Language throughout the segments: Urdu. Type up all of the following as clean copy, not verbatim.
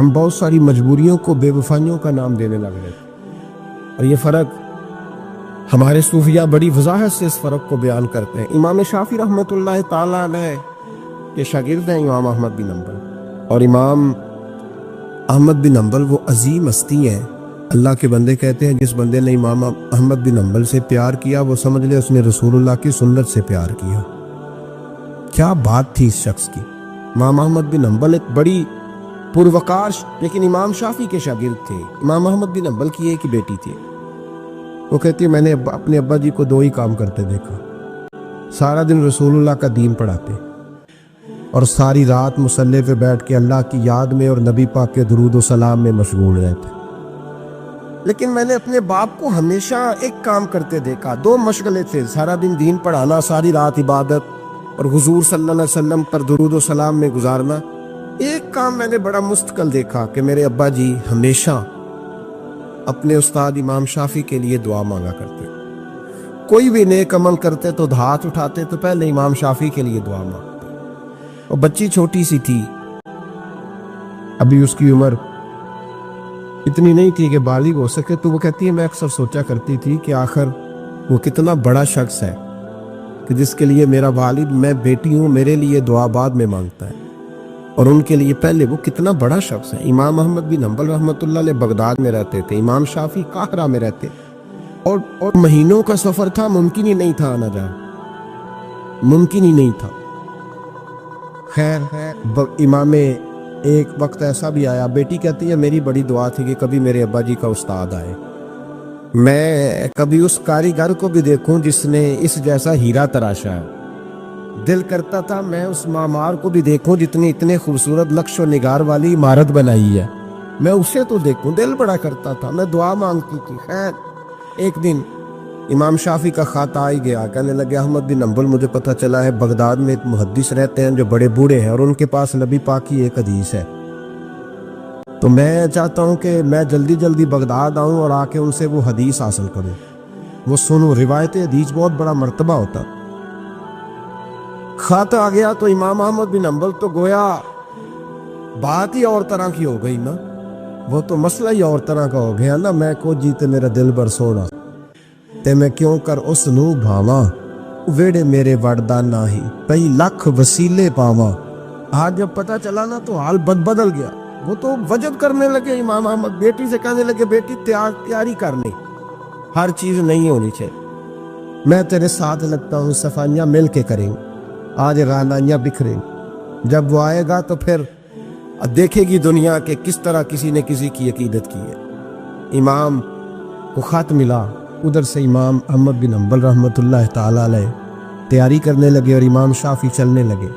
ہم بہت ساری مجبوریوں کو بے وفائیوں کا نام دینے لگ رہے تھے، اور یہ فرق ہمارے صوفیہ بڑی وضاحت سے اس فرق کو بیان کرتے ہیں۔ امام شافعی رحمۃ اللہ تعالیٰ علیہ کے شاگرد ہیں امام احمد بن حنبل، اور امام احمد بن حنبل وہ عظیم ہستی ہیں۔ اللہ کے بندے کہتے ہیں جس بندے نے امام احمد بن حنبل سے پیار کیا وہ سمجھ لے اس نے رسول اللہ کی سنت سے پیار کیا۔ کیا بات تھی اس شخص کی۔ امام احمد بن حنبل ایک بڑی پروقار لیکن امام شافعی کے شاگرد تھے۔ امام احمد بن حنبل کی ایک ہی بیٹی تھی، وہ کہتی ہے میں نے اپنے ابا جی کو 2 ہی کام کرتے دیکھا، سارا دن رسول اللہ کا دین پڑھاتے اور ساری رات مصلی پہ بیٹھ کے اللہ کی یاد میں اور نبی پاک کے درود و سلام میں مشغول رہتے۔ لیکن میں نے اپنے باپ کو ہمیشہ ایک کام کرتے دیکھا، 2 مشغلے تھے، سارا دن دین پڑھانا، ساری رات عبادت اور حضور صلی اللہ علیہ وسلم پر درود و سلام میں گزارنا۔ ایک کام میں نے بڑا مستقل دیکھا کہ میرے ابا جی ہمیشہ اپنے استاد امام شافعی کے لیے دعا مانگا کرتے، کوئی بھی نیک عمل کرتے تو ہاتھ اٹھاتے تو پہلے امام شافعی کے لیے دعا مانگتے۔ اور بچی چھوٹی سی تھی، ابھی اس کی عمر اتنی نہیں تھی کہ بالغ ہو سکے، تو وہ کہتی ہے میں اکثر سوچا کرتی تھی کہ آخر وہ کتنا بڑا شخص ہے کہ جس کے لیے میرا والد، میں بیٹی ہوں، میرے لیے دعا بعد میں مانگتا ہے، اور ان کے لیے پہلے وہ کتنا بڑا شخص ہے۔ امام احمد بن حنبل رحمۃ اللہ علیہ بغداد میں رہتے تھے، امام شافعی قاہرہ میں رہتے، اور مہینوں کا سفر تھا، ممکن ہی نہیں تھا آنا جانا، ممکن ہی نہیں تھا۔ خیر امام ایک وقت ایسا بھی آیا، بیٹی کہتی ہے میری بڑی دعا تھی کہ کبھی میرے ابا جی کا استاد آئے، میں کبھی اس کاریگر کو بھی دیکھوں جس نے اس جیسا ہیرا تراشا ہے، دل کرتا تھا میں اس معمار کو بھی دیکھوں جس نے اتنے خوبصورت نقش و نگار والی عمارت بنائی ہے، میں اسے تو دیکھوں، دل بڑا کرتا تھا، میں دعا مانگتی تھی۔ خیر ایک دن امام شافعی کا خط آ ہی گیا، کہنے لگے احمد بن حنبل مجھے پتہ چلا ہے بغداد میں ایک محدث رہتے ہیں جو بڑے بوڑھے ہیں اور ان کے پاس نبی پاک کی ایک حدیث ہے، تو میں چاہتا ہوں کہ میں جلدی جلدی بغداد آؤں اور آ کے ان سے وہ حدیث حاصل کروں، وہ سنوں۔ روایت حدیث بہت بڑا مرتبہ ہوتا۔ خط آ گیا تو امام احمد بن حنبل تو گویا بات ہی اور طرح کی ہو گئی نا، وہ تو مسئلہ ہی اور طرح کا ہو گیا نا، میں کو جیتے میرا دل بر سونا تے میں کیوں کر اس نو بھاواں، ویڑے میرے وڑدا نہ ہی کئی لکھ وسیلے پاواں۔ آج جب پتہ چلا نا تو حال بدل گیا، وہ تو وجد کرنے لگے امام احمد، بیٹی سے کہنے لگے بیٹی تیاری کرنی، ہر چیز نہیں ہونی چاہیے، میں تیرے ساتھ لگتا ہوں، صفائیاں مل کے کریں، آج رانائیاں بکھریں، جب وہ آئے گا تو پھر دیکھے گی دنیا کہ کس طرح کسی نے کسی کی عقیدت کی ہے۔ امام کو خط ملا، ادھر سے امام احمد بن حنبل رحمۃ اللہ تعالیٰ علیہ تیاری کرنے لگے اور امام شافعی چلنے لگے۔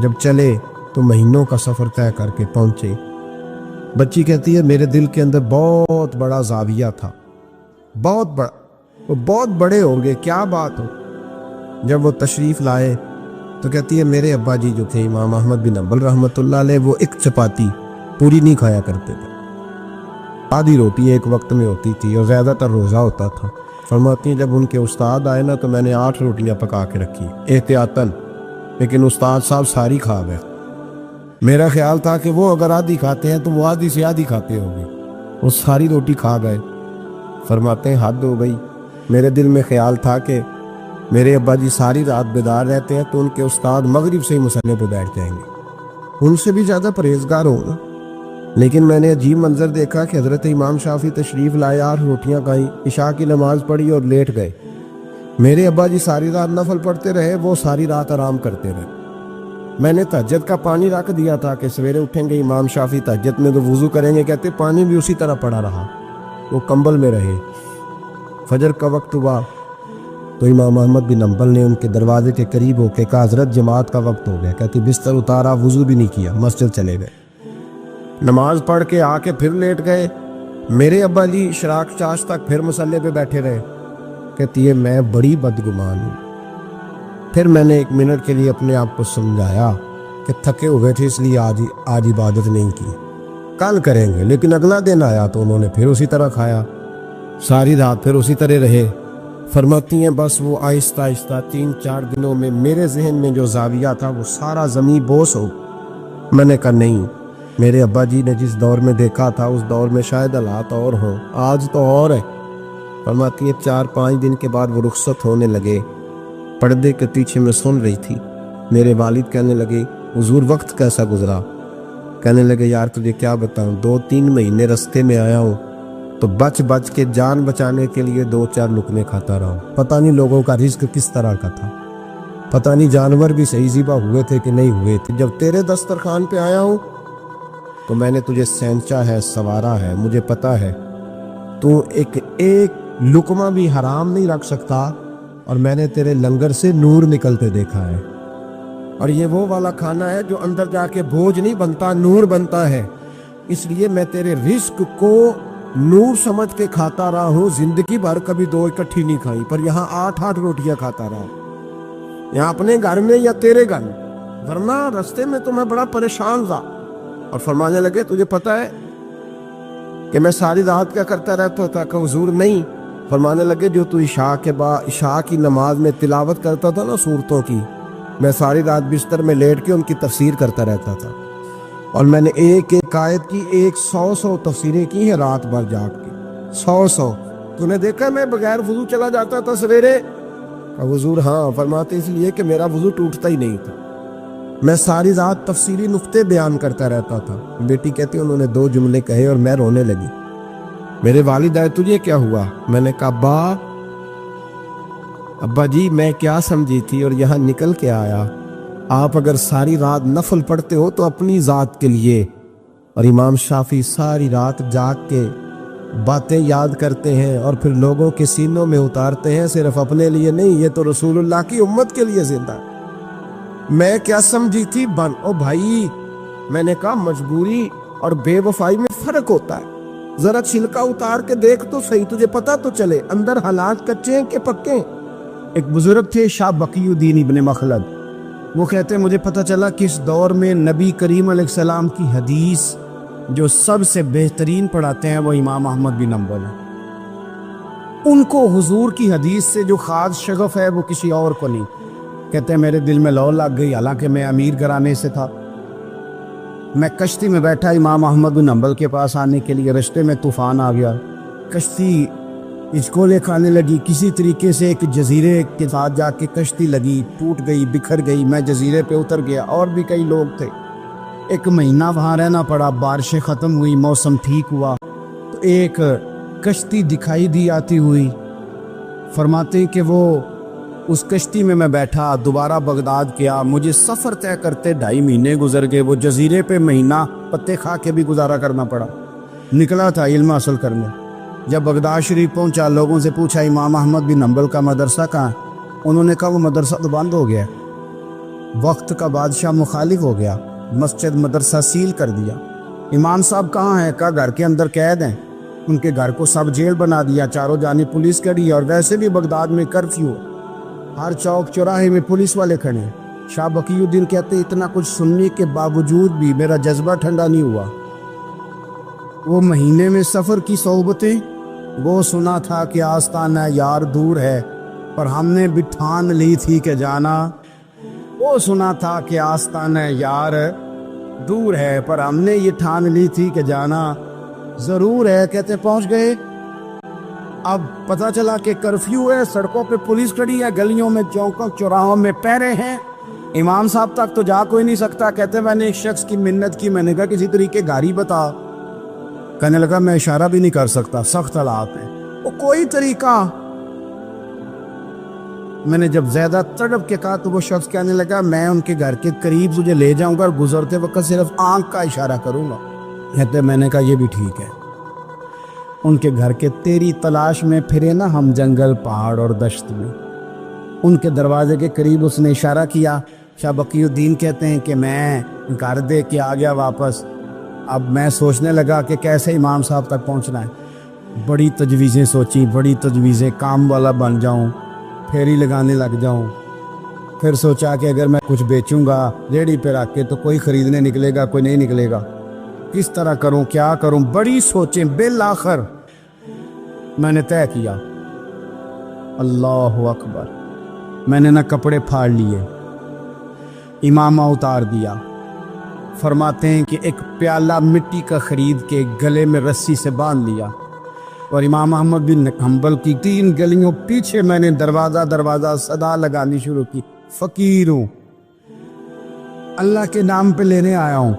جب چلے تو مہینوں کا سفر طے کر کے پہنچے۔ بچی کہتی ہے میرے دل کے اندر بہت بڑا زاویہ تھا، بہت بڑا، وہ بہت بڑے ہوں گے، کیا بات ہو۔ جب وہ تشریف لائے تو کہتی ہے میرے ابا جی جو تھے امام احمد بن حنبل رحمۃ اللہ علیہ وہ ایک چپاتی پوری نہیں کھایا کرتے تھے، آدھی روٹی ایک وقت میں ہوتی تھی اور زیادہ تر روزہ ہوتا تھا۔ فرماتی ہیں جب ان کے استاد آئے نا تو میں نے 8 روٹیاں پکا کے رکھی احتیاطاً، لیکن استاد صاحب ساری کھا گئے۔ میرا خیال تھا کہ وہ اگر آدھی کھاتے ہیں تو وہ آدھی سے آدھی کھاتے ہوں گے، وہ ساری روٹی کھا گئے۔ فرماتے ہیں حد ہو گئی، میرے دل میں خیال تھا کہ میرے ابا جی ساری رات بیدار رہتے ہیں تو ان کے استاد مغرب سے ہی مصلی پہ بیٹھ جائیں گے، ان سے بھی زیادہ پرہیزگار ہوں نا۔ لیکن میں نے عجیب منظر دیکھا کہ حضرت امام شافعی تشریف لائے، 8 روٹیاں کھائیں، عشاء کی نماز پڑھی اور لیٹ گئے۔ میرے ابا جی ساری رات نفل پڑھتے رہے، وہ ساری رات آرام کرتے رہے۔ میں نے تہجد کا پانی رکھ دیا تھا کہ سویرے اٹھیں گے امام شافعی تہجد میں تو وضو کریں گے، کہتے پانی بھی اسی طرح پڑا رہا، وہ کمبل میں رہے۔ فجر کا وقت ہوا تو امام احمد بن حنبل نے ان کے دروازے کے قریب ہو کے کہا حضرت جماعت کا وقت ہو گیا، کہتی بستر اتارا، وضو بھی نہیں کیا، مسجد چلے گئے، نماز پڑھ کے آ کے پھر لیٹ گئے۔ میرے ابا جی شراق چاش تک پھر مصلی پہ بیٹھے رہے۔ کہتی ہے میں بڑی بدگمان ہوں۔ پھر میں نے 1 منٹ کے لیے اپنے آپ کو سمجھایا کہ تھکے ہوئے تھے اس لیے آج عبادت نہیں کی، کل کریں گے۔ لیکن اگلا دن آیا تو انہوں نے پھر اسی طرح کھایا، ساری رات پھر اسی طرح رہے۔ فرماتی ہیں بس وہ آہستہ آہستہ 3-4 دنوں میں میرے ذہن میں جو زاویہ تھا وہ سارا زمین بوس ہو۔ میں نے کہا نہیں، میرے ابا جی نے جس دور میں دیکھا تھا اس دور میں شاید حالات اور ہوں، آج تو اور ہے۔ فرماتی ہے 4-5 دن کے بعد وہ رخصت ہونے لگے، پردے کے پیچھے میں سن رہی تھی۔ میرے والد کہنے لگے حضور وقت کیسا گزرا؟ کہنے لگے یار تجھے کیا بتاؤں، 2-3 مہینے رستے میں آیا ہوں تو بچ بچ کے جان بچانے کے لیے 2-4 لقمے کھاتا رہا ہوں۔ پتہ نہیں لوگوں کا رزق کس طرح کا تھا، پتہ نہیں جانور بھی صحیح ذبح ہوئے تھے کہ نہیں ہوئے تھے۔ جب تیرے دسترخوان پہ آیا ہوں تو میں نے تجھے سینچا ہے، سوارا ہے، مجھے پتہ ہے تو ایک لقمہ بھی حرام نہیں رکھ سکتا، اور میں نے تیرے لنگر سے نور نکلتے دیکھا ہے، اور یہ وہ والا کھانا ہے جو اندر جا کے بوجھ نہیں بنتا، نور بنتا ہے۔ اس لیے میں تیرے رزق کو نور سمجھ کے کھاتا رہا ہوں، زندگی بھر کبھی 2 اکٹھی نہیں کھائی، پر یہاں 8-8 روٹیاں کھاتا رہا ہوں، یہاں اپنے گھر میں یا تیرے گھر میں، ورنہ رستے میں تو میں بڑا پریشان تھا۔ اور فرمانے لگے تجھے پتہ ہے کہ میں ساری رات کیا کرتا رہتا تھا؟ کہ حضور نہیں۔ فرمانے لگے جو تو عشاء کی نماز میں تلاوت کرتا تھا نا سورتوں کی، میں ساری رات بستر میں لیٹ کے ان کی تفسیر کرتا رہتا تھا، اور میں نے ایک آیت کی 100 تفسیریں کی ہیں رات بھر جاگ کے، 100۔ تو نے دیکھا میں بغیر وضو چلا جاتا تھا سویرے؟ حضور ہاں۔ فرماتے اس لیے کہ میرا وضو ٹوٹتا ہی نہیں تھا، میں ساری رات تفسیری نقطے بیان کرتا رہتا تھا۔ بیٹی کہتی انہوں نے 2 جملے کہے اور میں رونے لگی۔ میرے والد آئے تجھے کیا ہوا؟ میں نے کہا ابا جی میں کیا سمجھی تھی اور یہاں نکل کے آیا، آپ اگر ساری رات نفل پڑھتے ہو تو اپنی ذات کے لیے، اور امام شافعی ساری رات جاگ کے باتیں یاد کرتے ہیں اور پھر لوگوں کے سینوں میں اتارتے ہیں، صرف اپنے لیے نہیں، یہ تو رسول اللہ کی امت کے لیے زندہ ہے۔ میں کیا سمجھی تھی او بھائی، میں نے کہا مجبوری اور بے وفائی میں فرق ہوتا ہے، ذرا چھلکا اتار کے دیکھ تو صحیح، تجھے پتا تو چلے اندر حالات کچے ہیں کہ پکے۔ ایک بزرگ تھے شاہ بقی الدین ابن مخلد، وہ کہتے ہیں مجھے پتہ چلا کہ اس دور میں نبی کریم علیہ السلام کی حدیث جو سب سے بہترین پڑھاتے ہیں وہ امام احمد بن حنبل ہیں۔ ان کو حضور کی حدیث سے جو خاص شغف ہے وہ کسی اور کو نہیں۔ کہتے ہیں میرے دل میں لو لگ گئی، حالانکہ میں امیر گھرانے سے تھا۔ میں کشتی میں بیٹھا امام احمد بن حنبل کے پاس آنے کے لیے، رستے میں طوفان آ گیا، کشتی اچکولے کھانے لگی، کسی طریقے سے ایک جزیرے کے ساتھ جا کے کشتی لگی، ٹوٹ گئی، بکھر گئی، میں جزیرے پہ اتر گیا، اور بھی کئی لوگ تھے۔ 1 مہینہ وہاں رہنا پڑا، بارشیں ختم ہوئی، موسم ٹھیک ہوا تو ایک کشتی دکھائی دی آتی ہوئی۔ فرماتے ہیں کہ وہ اس کشتی میں بیٹھا، دوبارہ بغداد کیا، مجھے سفر طے کرتے 2.5 مہینے گزر گئے، وہ جزیرے پہ مہینہ پتے کھا کے بھی گزارا کرنا پڑا۔ نکلا تھا علم حاصل کرنے، جب بغداد شریف پہنچا لوگوں سے پوچھا امام احمد بن حنبل کا مدرسہ کہاں؟ انہوں نے کہا وہ مدرسہ تو بند ہو گیا، وقت کا بادشاہ مخالف ہو گیا، مسجد مدرسہ سیل کر دیا۔ امام صاحب کہاں ہیں؟ کہا گھر کے اندر قید ہیں۔ ان کے گھر کو سب جیل بنا دیا، چاروں جانب پولیس کھڑی ہے، اور ویسے بھی بغداد میں کرفیو، ہر چوک چوراہے میں پولیس والے کھڑے ہیں۔ شاہ بقی الدین کہتے اتنا کچھ سننے کے باوجود بھی میرا جذبہ ٹھنڈا نہیں ہوا۔ وہ مہینے میں سفر کی صحبتیں، وہ سنا تھا کہ آستانہ یار دور ہے پر ہم نے بھی ٹھان لی تھی کہ جانا، وہ سنا تھا کہ آستانہ یار دور ہے پر ہم نے یہ ٹھان لی تھی کہ جانا ضرور ہے۔ کہتے پہنچ گئے، اب پتہ چلا کہ کرفیو ہے، سڑکوں پہ پولیس کھڑی ہے، گلیوں میں چوکوں چوراہوں میں پہرے ہیں، امام صاحب تک تو جا کوئی نہیں سکتا۔ کہتے میں نے ایک شخص کی منت کی، میں نے کہا کسی طریقے گاڑی بتا، کہنے لگا میں اشارہ بھی نہیں کر سکتا، سخت حالات ہیں، وہ کوئی طریقہ۔ میں نے جب زیادہ تڑپ کے کہا تو وہ شخص کہنے لگا میں ان کے گھر کے قریب تجھے لے جاؤں گا اور گزرتے وقت صرف آنکھ کا اشارہ کروں گا۔ کہتے میں نے کہا یہ بھی ٹھیک ہے۔ ان کے گھر کے تیری تلاش میں پھرے نا ہم جنگل پہاڑ اور دشت میں، ان کے دروازے کے قریب اس نے اشارہ کیا۔ شاہ بقی الدین کہتے ہیں کہ میں گھر دے کے آ گیا واپس۔ اب میں سوچنے لگا کہ کیسے امام صاحب تک پہنچنا ہے، بڑی تجویزیں سوچی، بڑی تجویزیں، کام والا بن جاؤں، پھیری لگانے لگ جاؤں۔ پھر سوچا کہ اگر میں کچھ بیچوں گا ریڑھی پہ رکھ کے تو کوئی خریدنے نکلے گا، کوئی نہیں نکلے گا، کس طرح کروں، کیا کروں، بڑی سوچیں۔ بالآخر میں نے طے کیا، اللہ اکبر، میں نے نہ کپڑے پھاڑ لیے، امامہ اتار دیا، فرماتے ہیں کہ ایک پیالہ مٹی کا خرید کے گلے میں رسی سے باندھ لیا، اور امام احمد بن حنبل کی 3 گلیوں پیچھے میں نے دروازہ صدا لگانی شروع کی، فقیر ہوں، اللہ کے نام پہ لینے آیا ہوں۔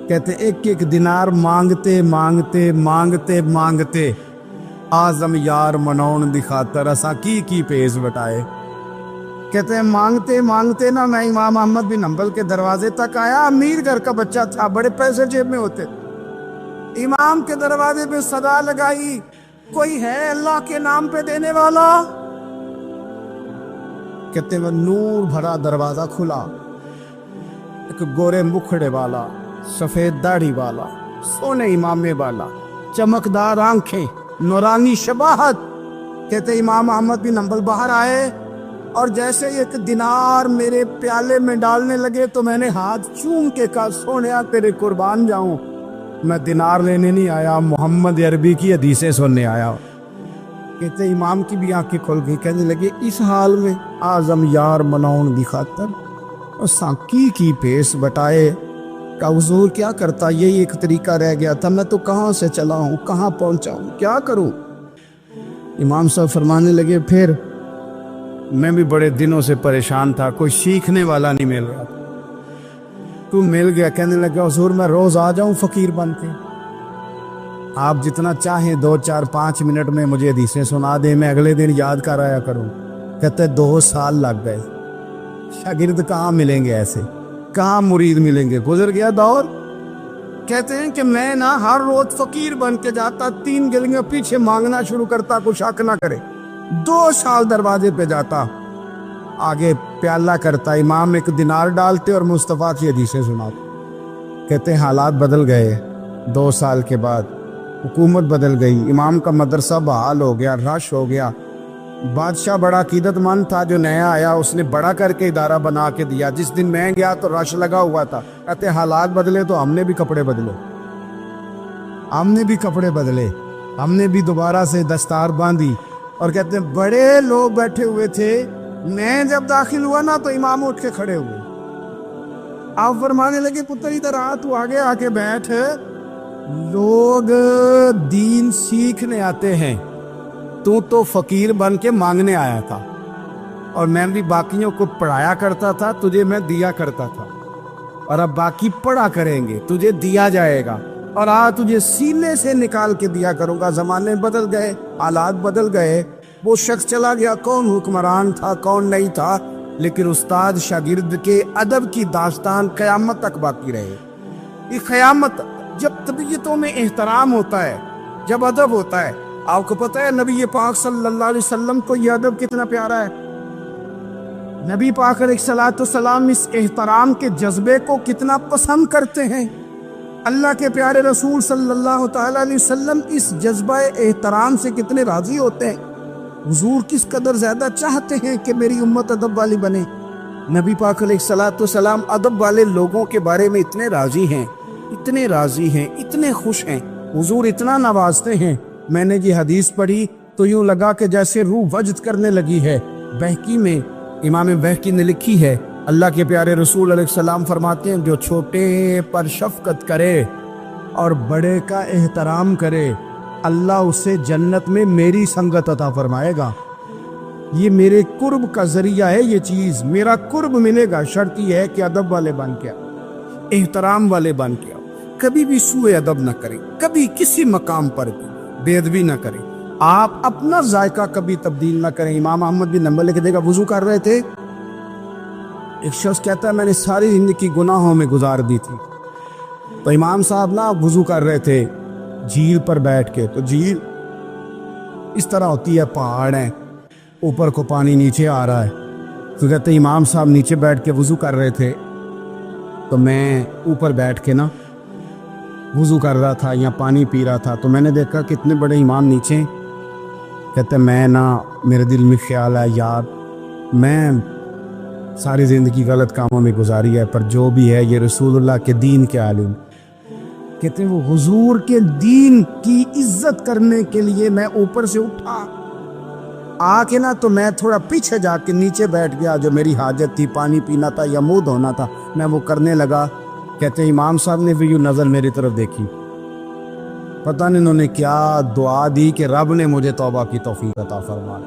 کہتے ایک ایک دینار مانگتے مانگتے مانگتے مانگتے آزم یار منون دی خاطر اساں کی پیز بٹائے۔ کہتے ہیں مانگتے مانگتے نا میں امام احمد بن حنبل کے دروازے تک آیا، امیر گھر کا بچہ تھا، بڑے پیسے جیب میں ہوتے، امام کے دروازے پہ صدا لگائی، کوئی ہے اللہ کے نام پہ دینے والا؟ کہتے ہیں نور بھرا دروازہ کھلا، ایک گورے مکھڑے والا، سفید داڑھی والا، سونے امامے والا، چمکدار آنکھیں، نورانی شباہت۔ کہتے امام احمد بن حنبل باہر آئے اور جیسے ایک دینار میرے پیالے میں ڈالنے لگے تو میں نے ہاتھ چوم کے کہا سونیا تیرے قربان جاؤں، میں دینار لینے نہیں آیا، محمد عربی کی حدیثیں سننے آیا۔ کہتے امام کی بھی آنکھیں کھل گئی، کہنے لگے اس حال میں اعظم یار مناؤن دی خاطر اور سانکی کی پیس بٹائے کہ حضور کیا کرتا، یہی ایک طریقہ رہ گیا تھا، میں تو کہاں سے چلا ہوں، کہاں پہنچا ہوں، کیا کروں؟ امام صاحب فرمانے لگے پھر میں بھی بڑے دنوں سے پریشان تھا، کوئی سیکھنے والا نہیں مل رہا تھا، تو مل گیا۔ کہنے لگا حضور میں روز آ جاؤں فقیر بن کے، آپ جتنا چاہیں 2 4 5 منٹ میں مجھے حدیثیں سنا دیں، میں اگلے دن یاد کر آیا کروں۔ کہتے 2 سال لگ گئے، شاگرد کہاں ملیں گے ایسے، کہاں مرید ملیں گے، گزر گیا دور۔ کہتے ہیں کہ میں نا ہر روز فقیر بن کے جاتا، 3 گلیاں پیچھے مانگنا شروع کرتا، کوئی شک نہ کرے، 2 سال دروازے پہ جاتا، آگے پیالہ کرتا، امام ایک دینار ڈالتے اور مصطفیٰ کی حدیثیں سناتے۔ کہتے ہیں حالات بدل گئے، 2 سال کے بعد حکومت بدل گئی، امام کا مدرسہ بحال ہو گیا، رش ہو گیا، بادشاہ بڑا عقیدت مند تھا، جو نیا آیا اس نے بڑا کر کے ادارہ بنا کے دیا، جس دن میں گیا تو رش لگا ہوا تھا۔ کہتے حالات بدلے تو ہم نے بھی کپڑے بدلے، ہم نے بھی دوبارہ سے دستار باندھی، اور کہتے ہیں بڑے لوگ بیٹھے ہوئے تھے، میں جب داخل ہوا نا تو امام اٹھ کے کھڑے ہوئے، آپ فرمانے لگے پتر ادھر آ، تو آگے آ کے بیٹھ، لوگ دین سیکھنے آتے ہیں، تو فقیر بن کے مانگنے آیا تھا، اور میں بھی باقیوں کو پڑھایا کرتا تھا، تجھے میں دیا کرتا تھا، اور اب باقی پڑھا کریں گے، تجھے دیا جائے گا، اور تجھے سینے سے نکال کے دیا کروں گا۔ زمانے بدل گئے، حالات بدل گئے، وہ شخص چلا گیا، کون حکمران تھا کون نہیں تھا، لیکن استاد شاگرد کے ادب کی داستان قیامت تک باقی رہے۔ یہ قیامت جب طبیعتوں میں احترام ہوتا ہے، جب ادب ہوتا ہے، آپ کو پتہ ہے نبی پاک صلی اللہ علیہ وسلم کو یہ ادب کتنا پیارا ہے، نبی پاک علیہ السلام اس احترام کے جذبے کو کتنا پسند کرتے ہیں، اللہ کے پیارے رسول صلی اللہ تعالیٰ علیہ وسلم اس جذبہ احترام سے کتنے راضی ہوتے ہیں، حضور کس قدر زیادہ چاہتے ہیں کہ میری امت ادب والی بنے۔ نبی پاک علیہ السلام ادب والے لوگوں کے بارے میں اتنے راضی ہیں، اتنے راضی ہیں، اتنے خوش ہیں، حضور اتنا نوازتے ہیں۔ میں نے یہ حدیث پڑھی تو یوں لگا کہ جیسے روح وجد کرنے لگی ہے۔ بہقی میں امام بہقی نے لکھی ہے، اللہ کے پیارے رسول علیہ السلام فرماتے ہیں جو چھوٹے پر شفقت کرے اور بڑے کا احترام کرے، اللہ اسے جنت میں میری سنگت عطا فرمائے گا۔ یہ میرے قرب کا ذریعہ ہے، یہ چیز میرا قرب ملے گا، شرط یہ ہے کہ ادب والے بن کے آؤ، احترام والے بن کے آؤ، کبھی بھی سوء ادب نہ کریں، کبھی کسی مقام پر بھی بے ادبی نہ کریں، آپ اپنا ذائقہ کبھی تبدیل نہ کریں۔ امام احمد بن حنبل لکھ دے گا، وضو کر رہے تھے، ایک شخص کہتا ہے میں نے ساری زندگی گناہوں میں گزار دی تھی، تو امام صاحب نا وضو کر رہے تھے جھیل پر بیٹھ کے، تو جھیل اس طرح ہوتی ہے، پہاڑ ہیں، اوپر کو پانی نیچے آ رہا ہے، تو کہتے ہیں امام صاحب نیچے بیٹھ کے وضو کر رہے تھے، تو میں اوپر بیٹھ کے نا وضو کر رہا تھا یا پانی پی رہا تھا، تو میں نے دیکھا کہ اتنے بڑے امام نیچے۔ کہتے میں نا میرے دل میں خیال ہے یار میں ساری زندگی غلط کاموں میں گزاری ہے، پر جو بھی ہے یہ رسول اللہ کے دین کے عالم۔ کہتے ہیں وہ حضور کے دین کی عزت کرنے کے لیے میں اوپر سے اٹھا آ کے نا، تو میں تھوڑا پیچھے جا کے نیچے بیٹھ گیا، جو میری حاجت تھی، پانی پینا تھا یا منہ دھونا تھا، میں وہ کرنے لگا، کہتے ہیں امام صاحب نے بھی یوں نظر میری طرف دیکھی، پتہ نہیں انہوں نے کیا دعا دی کہ رب نے مجھے توبہ کی توفیق عطا فرما۔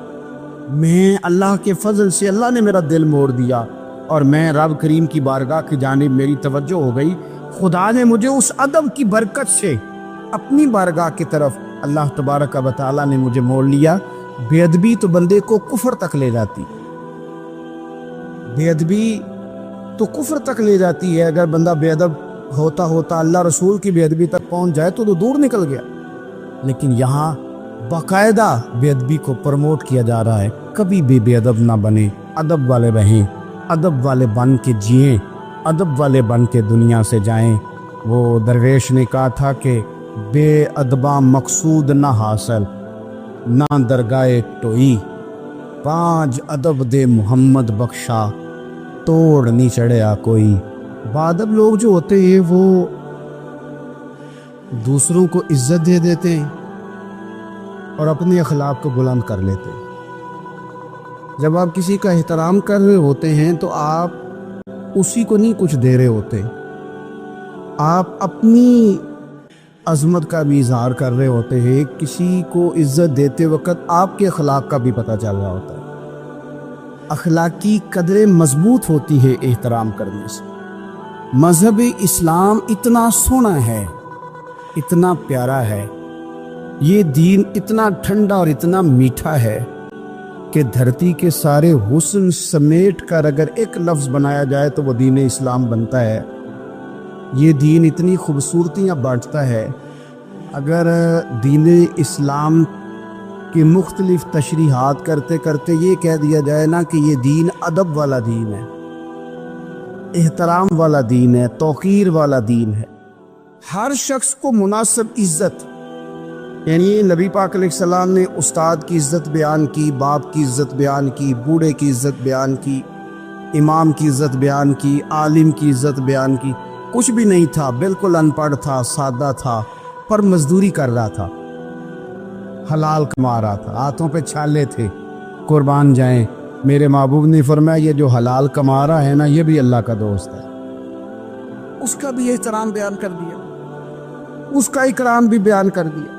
میں اللہ کے فضل سے اللہ نے میرا دل موڑ دیا اور میں رب کریم کی بارگاہ کی جانب میری توجہ ہو گئی۔ خدا نے مجھے اس ادب کی برکت سے اپنی بارگاہ کی طرف اللہ تبارک و تعالیٰ نے مجھے موڑ لیا۔ بے ادبی تو بندے کو کفر تک لے جاتی، بے ادبی تو کفر تک لے جاتی ہے۔ اگر بندہ بے ادب ہوتا ہوتا اللہ رسول کی بے ادبی تک پہنچ جائے تو دور نکل گیا، لیکن یہاں باقاعدہ بے ادبی کو پروموٹ کیا جا رہا ہے۔ کبھی بھی بے ادب نہ بنے، ادب والے رہیں، ادب والے بن کے جئیں، ادب والے بن کے دنیا سے جائیں۔ وہ درویش نے کہا تھا کہ بے ادباں مقصود نہ حاصل، نہ درگاہ ٹوئی، پانچ ادب دے محمد بخشا، توڑ نہیں چڑھیا کوئی۔ بادب لوگ جو ہوتے ہیں وہ دوسروں کو عزت دے دیتے ہیں اور اپنے اخلاق کو بلند کر لیتے ہیں۔ جب آپ کسی کا احترام کر رہے ہوتے ہیں تو آپ اسی کو نہیں کچھ دے رہے ہوتے، آپ اپنی عظمت کا بھی اظہار کر رہے ہوتے ہیں۔ کسی کو عزت دیتے وقت آپ کے اخلاق کا بھی پتہ چل رہا ہوتا ہے۔ اخلاقی قدریں مضبوط ہوتی ہے احترام کرنے سے۔ مذہب اسلام اتنا سونا ہے، اتنا پیارا ہے، یہ دین اتنا ٹھنڈا اور اتنا میٹھا ہے کہ دھرتی کے سارے حسن سمیٹ کر اگر ایک لفظ بنایا جائے تو وہ دین اسلام بنتا ہے۔ یہ دین اتنی خوبصورتیاں بانٹتا ہے۔ اگر دین اسلام کی مختلف تشریحات کرتے کرتے یہ کہہ دیا جائے نا کہ یہ دین ادب والا دین ہے، احترام والا دین ہے، توقیر والا دین ہے، ہر شخص کو مناسب عزت، یعنی نبی پاک علیہ السلام نے استاد کی عزت بیان کی، باپ کی عزت بیان کی، بوڑھے کی عزت بیان کی، امام کی عزت بیان کی، عالم کی عزت بیان کی۔ کچھ بھی نہیں تھا، بالکل ان پڑھ تھا، سادہ تھا، پر مزدوری کر رہا تھا، حلال کما رہا تھا، ہاتھوں پہ چھالے تھے۔ قربان جائیں، میرے محبوب نے فرمایا یہ جو حلال کما رہا ہے نا یہ بھی اللہ کا دوست ہے۔ اس کا بھی احترام بیان کر دیا، اس کا اکرام بھی بیان کر دیا۔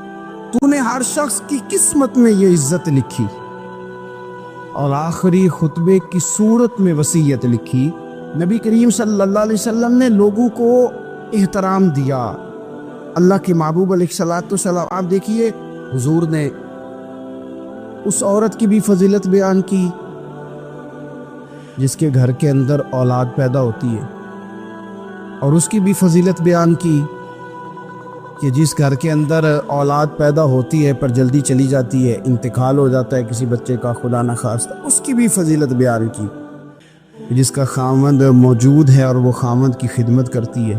تو نے ہر شخص کی قسمت میں یہ عزت لکھی اور آخری خطبے کی صورت میں وصیت لکھی۔ نبی کریم صلی اللہ علیہ وسلم نے لوگوں کو احترام دیا۔ اللہ کے محبوب علیہ الصلوۃ والسلام، آپ دیکھیے حضور نے اس عورت کی بھی فضیلت بیان کی جس کے گھر کے اندر اولاد پیدا ہوتی ہے، اور اس کی بھی فضیلت بیان کی کہ جس گھر کے اندر اولاد پیدا ہوتی ہے پر جلدی چلی جاتی ہے، انتقال ہو جاتا ہے کسی بچے کا خدا نخواستہ، اس کی بھی فضیلت بیان کی۔ جس کا خامند موجود ہے اور وہ خامند کی خدمت کرتی ہے،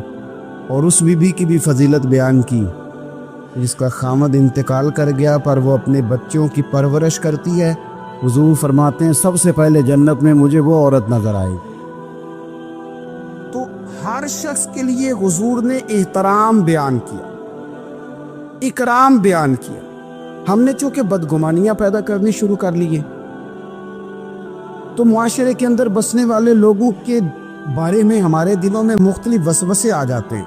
اور اس بیوی کی بھی فضیلت بیان کی جس کا خامند انتقال کر گیا پر وہ اپنے بچوں کی پرورش کرتی ہے۔ حضور فرماتے ہیں سب سے پہلے جنت میں مجھے وہ عورت نظر آئے۔ تو ہر شخص کے لیے حضور نے احترام بیان کیا، اکرام بیان کیا۔ ہم نے چونکہ بدگمانیاں پیدا کرنی شروع کر لی ہیں تو معاشرے کے اندر بسنے والے لوگوں کے بارے میں ہمارے دلوں میں مختلف وسوسے آ جاتے ہیں،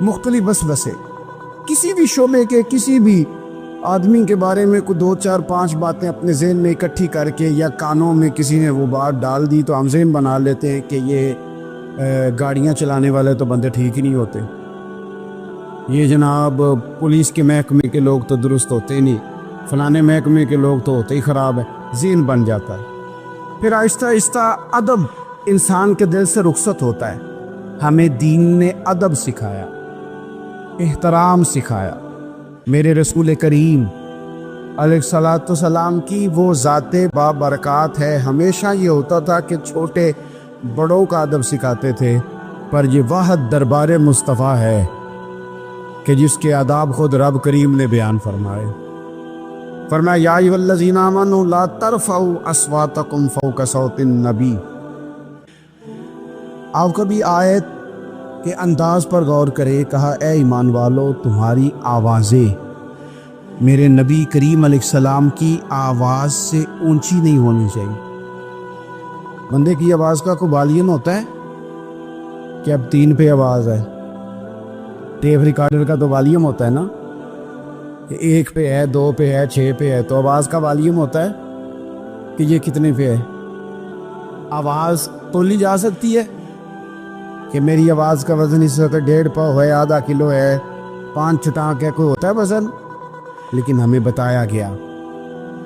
مختلف وسوسے۔ کسی بھی شعبے کے کسی بھی آدمی کے بارے میں کوئی 2 4 5 باتیں اپنے ذہن میں اکٹھی کر کے یا کانوں میں کسی نے وہ بات ڈال دی تو ہم ذہن بنا لیتے ہیں کہ یہ گاڑیاں چلانے والے تو بندے ٹھیک ہی نہیں ہوتے، یہ جناب پولیس کے محکمے کے لوگ تو درست ہوتے نہیں، فلانے محکمے کے لوگ تو ہوتے ہی خراب ہے، ذہن بن جاتا ہے۔ پھر آہستہ آہستہ ادب انسان کے دل سے رخصت ہوتا ہے۔ ہمیں دین نے ادب سکھایا، احترام سکھایا۔ میرے رسول کریم علیہ الصلوۃ والسلام کی وہ ذات بابرکات ہے، ہمیشہ یہ ہوتا تھا کہ چھوٹے بڑوں کا ادب سکھاتے تھے، پر یہ واحد دربار مصطفیٰ ہے کہ جس کے آداب خود رب کریم نے بیان فرمائے۔ فرمایا یا ایھا الذین آمنوا لا ترفعوا اصواتکم فوق صوت النبی۔ آپ کبھی آیت کے انداز پر غور کرے، کہا اے ایمان والو تمہاری آوازیں میرے نبی کریم علیہ السلام کی آواز سے اونچی نہیں ہونی چاہیے۔ بندے کی آواز کا کوئی بالیون ہوتا ہے؟ کہ اب 3 پہ آواز ہے. ٹیپ ریکارڈر کا تو والیوم ہوتا ہے نا کہ 1 پہ ہے، 2 پہ ہے، 6 پہ ہے. تو آواز کا والیوم ہوتا ہے کہ یہ کتنے پہ ہے. آواز تولی جا سکتی ہے کہ میری آواز کا وزن اس وقت 1.5 پاؤ ہے، آدھا کلو ہے، 5 چٹانک ہے، کوئی ہوتا ہے وزن؟ لیکن ہمیں بتایا گیا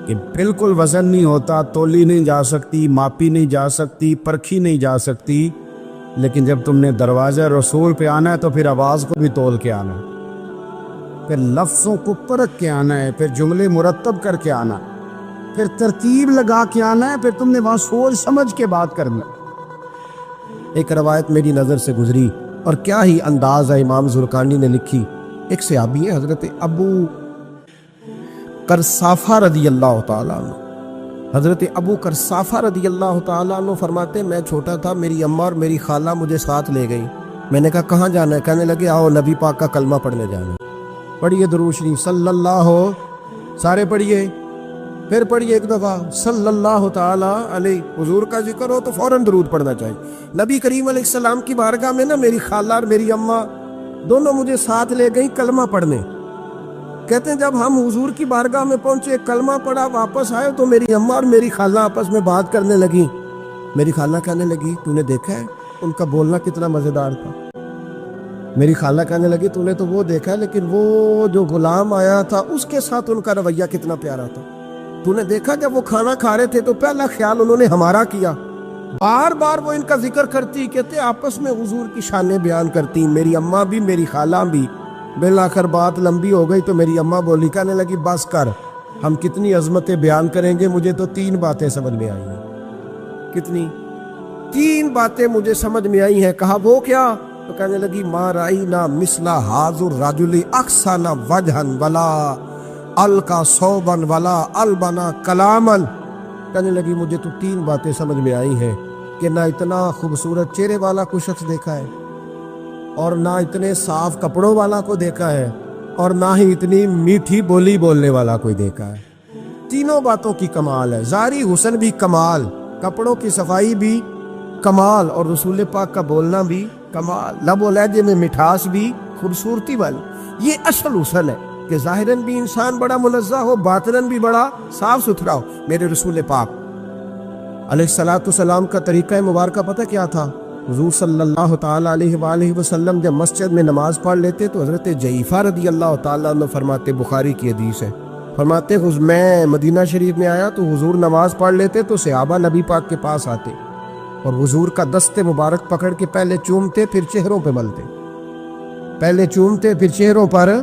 کہ بالکل وزن نہیں ہوتا، تولی نہیں جا سکتی، ماپی نہیں جا سکتی، پرکھی نہیں جا سکتی. لیکن جب تم نے دروازہ رسول پہ آنا ہے تو پھر آواز کو بھی تول کے آنا ہے، پھر لفظوں کو پرکھ کے آنا ہے، پھر جملے مرتب کر کے آنا ہے، پھر ترتیب لگا کے آنا ہے، پھر تم نے وہاں سوچ سمجھ کے بات کرنا. ایک روایت میری نظر سے گزری اور کیا ہی انداز ہے امام زرقانی نے لکھی. ایک صحابی ہے حضرت ابو قرصافہ رضی اللہ تعالیٰ عنہ. حضرت ابو قرصافہ رضی اللہ تعالیٰ عنہ فرماتے میں چھوٹا تھا، میری اماں اور میری خالہ مجھے ساتھ لے گئی. میں نے کہا کہاں جانا ہے؟ کہنے لگے آؤ نبی پاک کا کلمہ پڑھنے جانا ہے. پڑھیے درود شریف صلی اللہ، سارے پڑھیے، پھر پڑھیے ایک دفعہ صلی اللہ تعالیٰ علیہ. حضور کا ذکر ہو تو فوراً درود پڑھنا چاہیے. نبی کریم علیہ السلام کی بارگاہ میں نا میری خالہ اور میری اماں دونوں مجھے ساتھ لے گئیں کلمہ پڑھنے. کہتے ہیں جب ہم حضور کی بارگاہ میں پہنچے، کلمہ پڑھا، واپس آئے تو میری اماں اور میری خالہ آپس میں بات کرنے لگی. میری خالہ کہنے لگی تو نے دیکھا ہے ان کا بولنا کتنا مزیدار تھا. میری خالہ کہنے لگی تو نے تو وہ دیکھا ہے، لیکن وہ جو غلام آیا تھا اس کے ساتھ ان کا رویہ کتنا پیارا تھا. تو نے دیکھا جب وہ کھانا کھا رہے تھے تو پہلا خیال انہوں نے ہمارا کیا. بار بار وہ ان کا ذکر کرتی، کہتے آپس میں حضور کی شانیں بیان کرتی، میری اماں بھی میری خالہ بھی. بالآخر بات لمبی ہو گئی تو میری اماں بولی، کہنے لگی بس کر، ہم کتنی عظمتیں بیان کریں گے، مجھے تو 3 باتیں سمجھ میں آئی ہیں. کتنی؟ 3 باتیں مجھے سمجھ میں آئی ہیں. کہا وہ کیا؟ تو کہنے لگی ما رأینا مثل حاضر الرجل احسن وجہا ولا القا صوبا ولا البنا کلاما. کہنے لگی مجھے تو 3 باتیں سمجھ میں آئی ہیں کہ نہ اتنا خوبصورت چہرے والا کوئی شخص دیکھا ہے، اور نہ اتنے صاف کپڑوں والا کو دیکھا ہے، اور نہ ہی اتنی میٹھی بولی بولنے والا کوئی دیکھا ہے. تینوں باتوں کی کمال ہے. ظاہری حسن بھی کمال، کپڑوں کی صفائی بھی کمال، اور رسول پاک کا بولنا بھی کمال، لب و لہجے میں مٹھاس بھی خوبصورتی والی. یہ اصل حسن ہے کہ ظاہراً بھی انسان بڑا منزہ ہو، باطناً بھی بڑا صاف ستھرا ہو. میرے رسول پاک علیہ السلام کا طریقہ مبارکہ پتہ کیا تھا؟ حضور صلی اللہ تعالیٰ علیہ وآلہ وسلم جب مسجد میں نماز پڑھ لیتے تو حضرت جعفر رضی اللہ تعالیٰ عنہ فرماتے، بخاری کی حدیث ہے، فرماتے میں مدینہ شریف میں آیا تو حضور نماز پڑھ لیتے تو صحابہ نبی پاک کے پاس آتے اور حضور کا دست مبارک پکڑ کے پہلے چومتے پھر چہروں پہ ملتے، پہلے چومتے پھر چہروں پر.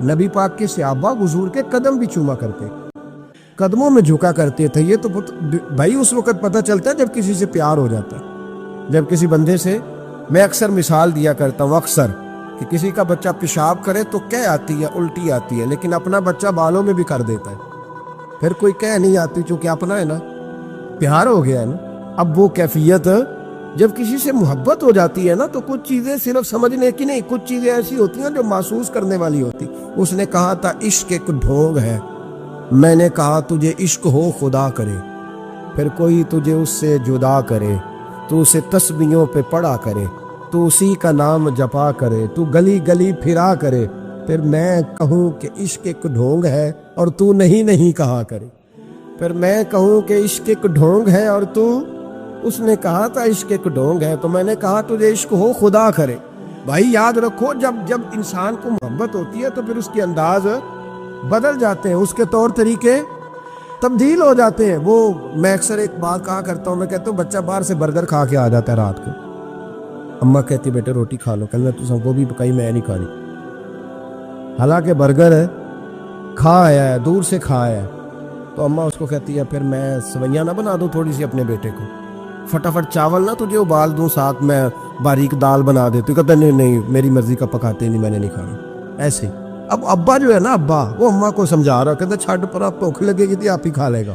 نبی پاک کے صحابہ حضور کے قدم بھی چوما کرتے، قدموں میں جھکا کرتے تھے. یہ تو بھائی اس وقت پتہ چلتا ہے جب کسی سے پیار ہو جاتا ہے. جب کسی بندے سے، میں اکثر مثال دیا کرتا ہوں اکثر کہ کسی کا بچہ پیشاب کرے تو کہہ آتی ہے، الٹی آتی ہے، لیکن اپنا بچہ بالوں میں بھی کر دیتا ہے، پھر کوئی کہہ نہیں آتی چونکہ اپنا ہے نا، پیار ہو گیا ہے نا. اب وہ کیفیت جب کسی سے محبت ہو جاتی ہے نا تو کچھ چیزیں صرف سمجھنے کی نہیں، کچھ چیزیں ایسی ہوتی ہیں جو محسوس کرنے والی ہوتی. اس نے کہا تھا عشق ایک ڈھونگ ہے، میں نے کہا تجھے عشق ہو خدا کرے، پھر کوئی تجھے اس سے جدا کرے، تو اسے تسبیحوں پہ پڑا کرے، تو اسی کا نام جپا کرے، تو گلی گلی پھرا کرے، پھر میں کہوں کہ عشق ایک ڈھونگ ہے اور تو نہیں کہا کرے. پھر میں کہوں کہ عشق ایک ڈھونگ ہے اور تو، اس نے کہا تھا عشق ایک ڈھونگ ہے تو میں نے کہا تجھے عشق ہو خدا کرے. بھائی یاد رکھو جب انسان کو محبت ہوتی ہے تو پھر اس کے انداز بدل جاتے ہیں، اس کے طور طریقے تبدیل ہو جاتے ہیں. وہ میں اکثر ایک بات کہا کرتا ہوں، میں کہتا ہوں بچہ باہر سے برگر کھا کے آ جاتا ہے رات کو، اماں کہتی بیٹے روٹی کھا لو، کہنا تو سب کو بھی پکائی میں نہیں کھا رہی، حالانکہ برگر ہے کھا آیا ہے، دور سے کھا آیا ہے. تو اماں اس کو کہتی ہے پھر میں سویاں نہ بنا دوں تھوڑی سی اپنے بیٹے کو، فٹافٹ چاول نہ تجھے ابال دوں، ساتھ میں باریک دال بنا دیتی. کہتا نہیں میری مرضی کا پکاتے نہیں، میں نے نہیں کھانا. ایسے اب ابا جو ہے نا، ابا وہ اماں کو سمجھا رہا، کہتا چھڈ پر، آپ بھوک لگے گی تھی آپ ہی کھا لے گا،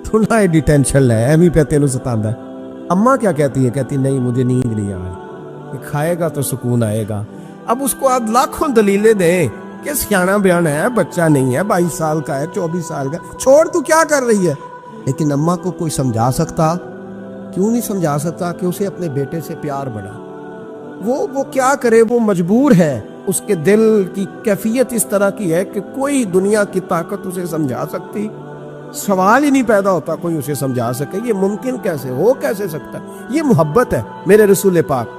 تو نہ ایڈی ٹینشن ہے ایویں پہ تینوں ستاندا ہے. اماں کیا کہتی ہے؟ کہتی نہیں مجھے نیند نہیں آ رہی، کھائے گا تو سکون آئے گا. اب اس کو آپ لاکھوں دلیلیں دیں کہ سیاںا بیان ہے، بچہ نہیں ہے، 22 سال کا ہے، 24 سال کا، چھوڑ تو کیا کر رہی ہے. لیکن اماں کو کوئی سمجھا سکتا؟ کیوں نہیں سمجھا سکتا کہ اسے اپنے بیٹے سے پیار بڑھا. وہ کیا کرے، وہ مجبور ہے، اس کے دل کی کیفیت اس طرح کی ہے کہ کوئی دنیا کی طاقت اسے سمجھا سکتی، سوال ہی نہیں پیدا ہوتا کوئی اسے سمجھا سکے، یہ ممکن کیسے ہو کیسے سکتا ہے؟ یہ محبت ہے میرے رسول پاک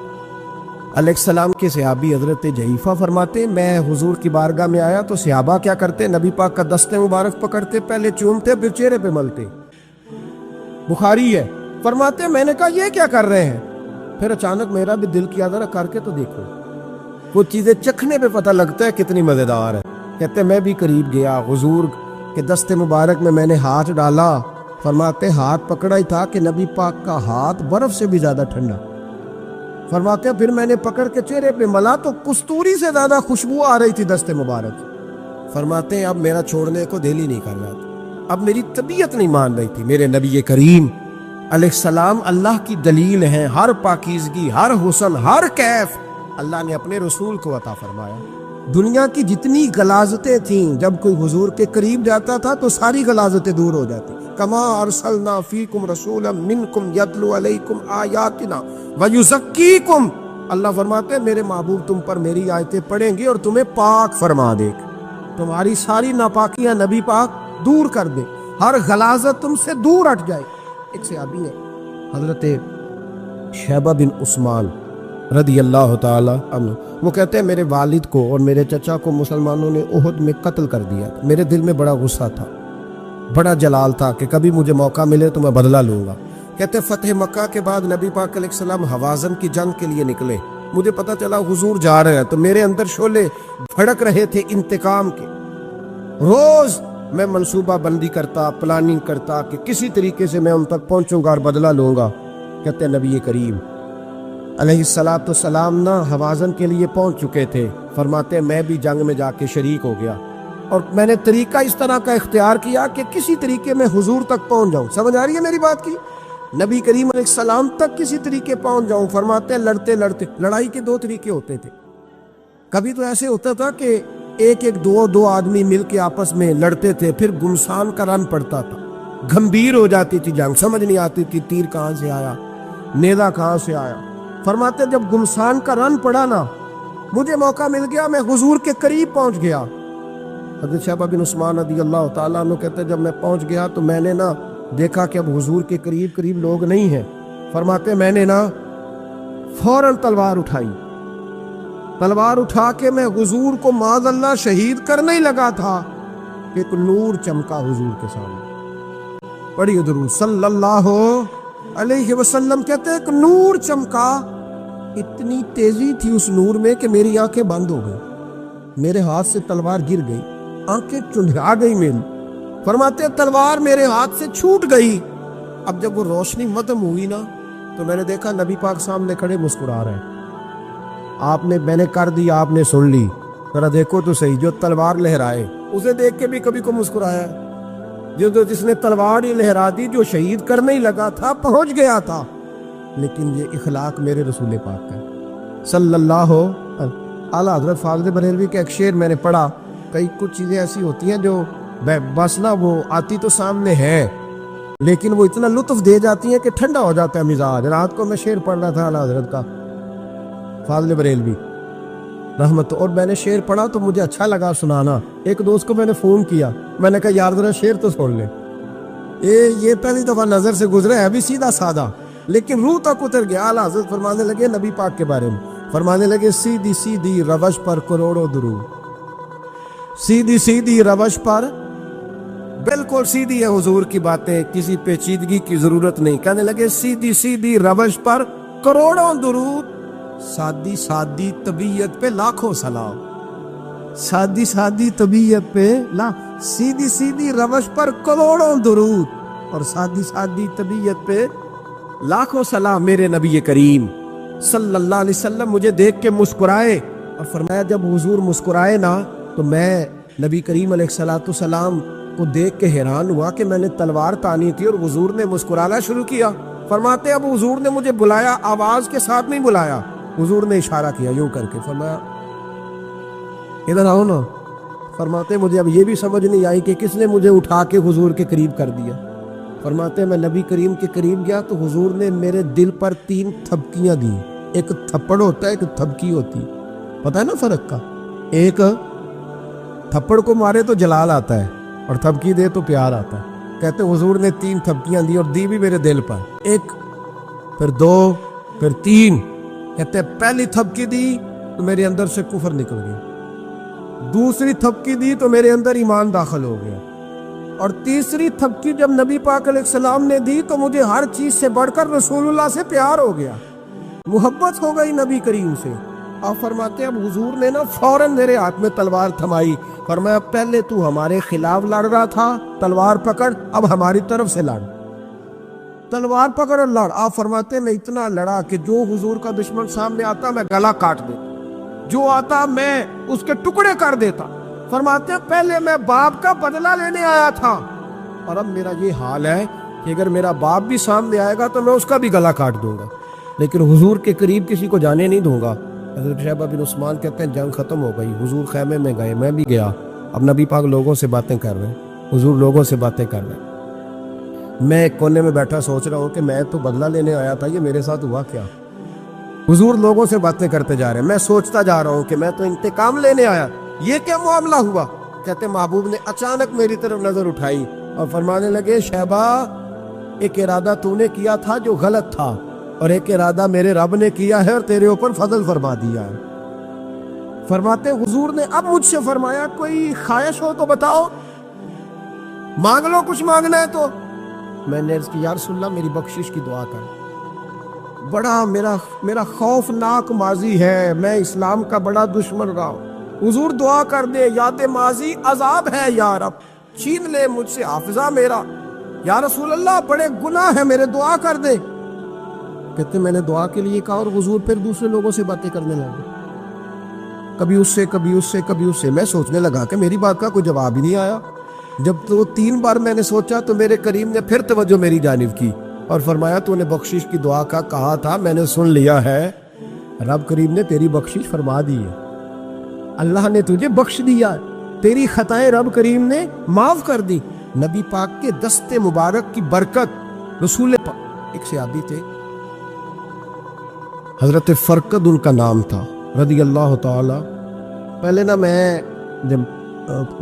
علیہ السلام کے صحابی حضرت جعفہ فرماتے میں حضور کی بارگاہ میں آیا تو صحابہ کیا کرتے، نبی پاک کا دست مبارک پکڑتے، پہلے چومتے پھر چہرے پہ ملتے، بخاری ہے، فرماتے میں نے کہا یہ کیا کر رہے ہیں؟ پھر اچانک میرا بھی دل کیا ذرا کر کے تو دیکھو، کچھ چیزیں چکھنے پہ پتہ لگتا ہے کتنی مزیدار ہے۔ کہتے میں بھی قریب گیا، حضور کے دست مبارک میں نے ہاتھ ڈالا، فرماتے ہاتھ پکڑا ہی تھا کہ نبی پاک کا ہاتھ برف سے بھی زیادہ ٹھنڈا، فرماتے پھر میں نے پکڑ کے چہرے پہ ملا تو کستوری سے زیادہ خوشبو آ رہی تھی دست مبارک، فرماتے اب میرا چھوڑنے کو دل ہی نہیں کر رہا تھا، اب میری طبیعت نہیں مان رہی تھی۔ میرے نبی کریم علیہ السلام اللہ کی دلیل ہیں، ہر پاکیزگی، ہر حسن، ہر کیف اللہ نے اپنے رسول کو عطا فرمایا۔ دنیا کی جتنی غلاظتیں تھیں جب کوئی حضور کے قریب جاتا تھا تو ساری غلاظتیں دور ہو جاتی۔ کما ارسلنا فیکم رسولا منکم یتلو علیکم آیاتنا ویزکیکم، اللہ فرماتے ہیں میرے محبوب تم پر میری آیتیں پڑھیں گے اور تمہیں پاک فرما دے گا، تمہاری ساری ناپاکیاں نبی پاک دور کر دے، ہر غلاظت تم سے دور ہٹ جائے۔ ایک صحابی ہے حضرت شیبہ بن عثمان رضی اللہ تعالی عنہ، وہ کہتے ہیں میرے والد کو اور میرے چچا کو مسلمانوں نے احد میں قتل کر دیا، میرے دل میں بڑا غصہ تھا، بڑا جلال تھا کہ کبھی مجھے موقع ملے تو میں بدلہ لوں گا۔ کہتے فتح مکہ کے بعد نبی پاک علیہ السلام حوازن کی جنگ کے لیے نکلے، مجھے پتا چلا حضور جا رہے ہیں تو میرے اندر شعلے بھڑک رہے تھے انتقام کے۔ روز میں منصوبہ بندی کرتا، پلاننگ کرتا کہ کسی طریقے سے میں ان تک پہنچوں گا اور بدلہ لوں گا۔ کہتے ہیں نبی کریم علیہ السلام نہ حوازن کے لیے پہنچ چکے تھے، فرماتے میں بھی جنگ میں جا کے شریک ہو گیا اور میں نے طریقہ اس طرح کا اختیار کیا کہ کسی طریقے میں حضور تک پہنچ جاؤں۔ سمجھ آ رہی ہے میری بات کی؟ نبی کریم علیہ السلام تک کسی طریقے پہنچ جاؤں۔ فرماتے ہیں لڑتے لڑتے، لڑائی کے دو طریقے ہوتے تھے، کبھی تو ایسے ہوتا تھا کہ ایک دو آدمی مل کے آپس میں لڑتے تھے، پھر گمسان کا رن پڑتا تھا، گھمبیر ہو جاتی تھی جنگ، سمجھ نہیں آتی تھی تیر کہاں سے آیا، نیزہ کہاں سے آیا۔ فرماتے جب گمسان کا رن پڑا نا، مجھے موقع مل گیا، میں حضور کے قریب پہنچ گیا۔ حضرت شیبہ بن عثمان رضی اللہ تعالیٰ عنہ کہتے جب میں پہنچ گیا تو میں نے نا دیکھا کہ اب حضور کے قریب لوگ نہیں ہیں، فرماتے میں نے نا فوراً تلوار اٹھائی، تلوار اٹھا کے میں حضور کو معاذ اللہ شہید کرنے ہی لگا تھا کہ ایک نور چمکا حضور کے سامنے۔ پڑھیے درود صلی اللہ علیہ وسلم، کہتے ایک نور چمکا، اتنی تیزی تھی اس نور میں کہ میری آنکھیں بند ہو گئی، میرے ہاتھ سے تلوار گر گئی، آنکھیں چنڈھا گئی میری۔ فرماتے تلوار میرے ہاتھ سے چھوٹ گئی۔ اب جب وہ روشنی ختم ہوئی نا تو میں نے دیکھا نبی پاک سامنے کھڑے مسکرا رہے ہیں۔ میں نے کر دی، آپ نے سن لی، ذرا دیکھو تو صحیح، جو تلوار لہرائے اسے دیکھ کے بھی کبھی کو مسکرایا، جس نے تلوار ہی لہرا دی، جو شہید کرنے ہی لگا تھا، پہنچ گیا تھا۔ لیکن یہ اخلاق میرے رسول پاک کا صلی اللہ اعلیٰ حضرت فاضل بریلوی کا ایک شعر میں نے پڑھا، کئی کچھ چیزیں ایسی ہوتی ہیں جو بس نا وہ آتی تو سامنے ہے لیکن وہ اتنا لطف دے جاتی ہیں کہ ٹھنڈا ہو جاتا ہے مزاج۔ رات کو میں شعر پڑھ رہا تھا اعلیٰ حضرت کا فاضل بریلوی رحمت، اور میں نے شعر پڑھا تو مجھے اچھا لگا سنانا۔ ایک دوست کو میں نے فون کیا، میں نے کہا یار ذرا شعر تو سن لے، یہ پہلی دفعہ نظر سے گزرا ہے، ابھی سیدھا سادہ لیکن روح تک اتر گیا۔ اعلیٰ حضرت فرمانے لگے نبی پاک کے بارے میں، فرمانے لگے سیدھی سیدھی روش پر کروڑوں درود، سیدھی سیدھی روش پر، بالکل سیدھی ہے حضور کی باتیں، کسی پیچیدگی کی ضرورت نہیں۔ کہنے لگے سیدھی سیدھی روش پر کروڑوں درود، سادی سادی طبیعت پہ لاکھوں سلام، سادی سادی طبیعت پہ سیدھی سیدھی روش پر کروڑوں درود اور سادی سادی طبیعت پہ لاکھوں سلام۔ میرے نبی کریم صلی اللہ علیہ وسلم مجھے دیکھ کے مسکرائے اور فرمایا جب حضور مسکرائے نا تو میں نبی کریم علیہ السلام کو دیکھ کے حیران ہوا کہ میں نے تلوار تانی تھی اور حضور نے مسکرانا شروع کیا۔ فرماتے اب حضور نے مجھے بلایا، آواز کے ساتھ نہیں بلایا، حضور نے اشارہ کیا یوں کر کے، فرمایا ادھر آؤ نا۔ فرماتے مجھے اب یہ بھی سمجھ نہیں آئی کہ کس نے مجھے اٹھا کے حضور کے قریب کر دیا۔ فرماتے میں نبی کریم کے قریب گیا تو حضور نے میرے دل پر 3 تھپکیاں دی، ایک تھپڑ ہوتا ہے، ایک تھپکی ہوتی، پتہ ہے نا فرق کا؟ ایک تھپڑ کو مارے تو جلال آتا ہے اور تھپکی دے تو پیار آتا ہے۔ کہتے حضور نے 3 تھپکیاں دی اور دی بھی میرے دل پر، 1 پھر 2 پھر 3۔ کہتے پہلی تھپکی دی تو میرے اندر سے کفر نکل گیا، دوسری تھپکی دی تو میرے اندر ایمان داخل ہو گیا، اور تیسری تھپکی جب نبی پاک علیہ السلام نے دی تو مجھے ہر چیز سے بڑھ کر رسول اللہ سے پیار ہو گیا، محبت ہو گئی نبی کریم سے۔ آپ فرماتے ہیں اب حضور نے نا فوراً میرے ہاتھ میں تلوار تھمائی، فرمایا پہلے تو ہمارے خلاف لڑ رہا تھا، تلوار پکڑ، اب ہماری طرف سے لڑ، تلوار پکڑ اور لڑ۔ آپ فرماتے ہیں میں اتنا لڑا کہ جو حضور کا دشمن سامنے آتا میں گلا کاٹ دیتا، جو آتا میں اس کے ٹکڑے کر دیتا۔ فرماتے ہیں پہلے میں باپ کا بدلہ لینے آیا تھا، اور اب میرا یہ حال ہے کہ اگر میرا باپ بھی سامنے آئے گا تو میں اس کا بھی گلا کاٹ دوں گا، لیکن حضور کے قریب کسی کو جانے نہیں دوں گا۔ حضرت شیبہ بن عثمان کہتے ہیں جنگ ختم ہو گئی، حضور خیمے میں گئے، میں بھی گیا، اب نبی پاک لوگوں سے باتیں کر رہے ہیں، حضور لوگوں سے باتیں کر رہے ہیں، میں ایک کونے میں بیٹھا سوچ رہا ہوں کہ میں تو بدلہ لینے آیا تھا، یہ میرے ساتھ ہوا کیا؟ حضور لوگوں سے باتیں کرتے جا رہے ہیں، میں سوچتا جا رہا ہوں کہ میں تو انتقام لینے آیا، یہ کیا معاملہ ہوا؟ کہتے محبوب نے اچانک میری طرف نظر اٹھائی اور فرمانے لگے شیبہ ایک ارادہ تو نے کیا تھا جو غلط تھا، اور ایک ارادہ میرے رب نے کیا ہے اور تیرے اوپر فضل فرما دیا ہے۔ فرماتے حضور نے اب مجھ سے فرمایا کوئی خواہش ہو تو بتاؤ، مانگ لو کچھ مانگنا ہے تو۔ میں نے عرض کی یا رسول اللہ میری بخشش کی دعا کر، بڑا میرا خوفناک ماضی ہے، میں اسلام کا بڑا دشمن رہا ہوں، حضور دعا کر دے، یاد ماضی عذاب ہے یا رب، چھین لے مجھ سے حافظہ میرا، یا رسول اللہ بڑے گناہ ہیں میرے، دعا کر دے۔ کہتے میں نے دعا کے لیے کہا اور حضور پھر دوسرے لوگوں سے باتیں کرنے لگے، کبھی اس سے کبھی اس سے کبھی اس سے۔ میں سوچنے لگا کہ میری بات کا کوئی جواب ہی نہیں آیا۔ جب تو 3 بار میں نے سوچا تو میرے کریم نے پھر توجہ میری جانب کی اور فرمایا تو نے بخشش کی دعا کا کہا تھا، میں نے سن لیا ہے، رب کریم نے تیری بخشش فرما دی ہے، اللہ نے تجھے بخش دیا، تیری خطائیں رب کریم نے معاف کر دی۔ نبی پاک کے دست مبارک کی برکت، رسول پاک ایک صحابی تھے حضرت فرقد ان کا نام تھا رضی اللہ تعالی۔ پہلے نا میں جب